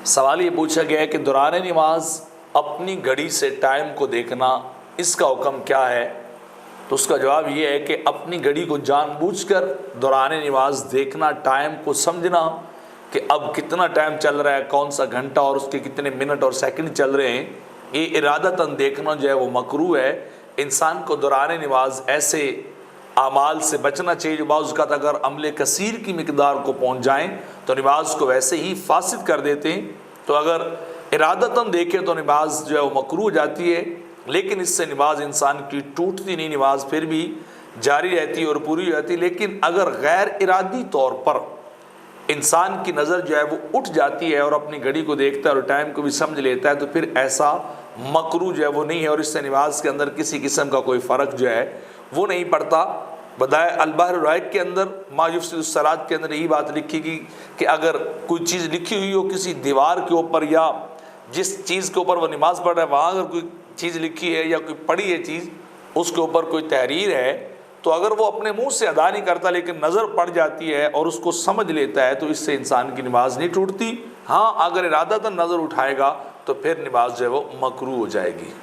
سوال یہ پوچھا گیا ہے کہ دوران نماز اپنی گھڑی سے ٹائم کو دیکھنا اس کا حکم کیا ہے؟ تو اس کا جواب یہ ہے کہ اپنی گھڑی کو جان بوجھ کر دوران نماز دیکھنا، ٹائم کو سمجھنا کہ اب کتنا ٹائم چل رہا ہے، کون سا گھنٹہ اور اس کے کتنے منٹ اور سیکنڈ چل رہے ہیں، یہ ارادتاً دیکھنا جو ہے وہ مکروہ ہے۔ انسان کو دوران نماز ایسے اعمال سے بچنا چاہیے جو بعض اوقات اگر عمل کثیر کی مقدار کو پہنچ جائیں تو نماز کو ویسے ہی فاسد کر دیتے ہیں۔ تو اگر ارادتاً دیکھیں تو نماز جو ہے وہ مکروہ ہو جاتی ہے، لیکن اس سے نماز انسان کی ٹوٹتی نہیں، نماز پھر بھی جاری رہتی ہے اور پوری ہو جاتی ہے۔ لیکن اگر غیر ارادی طور پر انسان کی نظر جو ہے وہ اٹھ جاتی ہے اور اپنی گھڑی کو دیکھتا ہے اور ٹائم کو بھی سمجھ لیتا ہے تو پھر ایسا مکروہ جو ہے وہ نہیں ہے، اور اس سے نماز کے اندر کسی قسم کا کوئی فرق جو ہے وہ نہیں پڑتا۔ بدائع البحر الرائق کے اندر ما یفسد الصلاۃ کے اندر یہی بات لکھی گئی کہ اگر کوئی چیز لکھی ہوئی ہو کسی دیوار کے اوپر یا جس چیز کے اوپر وہ نماز پڑھ رہا ہے وہاں اگر کوئی چیز لکھی ہے یا کوئی پڑھی ہے چیز، اس کے اوپر کوئی تحریر ہے، تو اگر وہ اپنے منہ سے ادا نہیں کرتا لیکن نظر پڑ جاتی ہے اور اس کو سمجھ لیتا ہے تو اس سے انسان کی نماز نہیں ٹوٹتی۔ ہاں اگر ارادتاً نظر اٹھائے گا تو پھر نماز جو ہے وہ مکروہ ہو جائے گی۔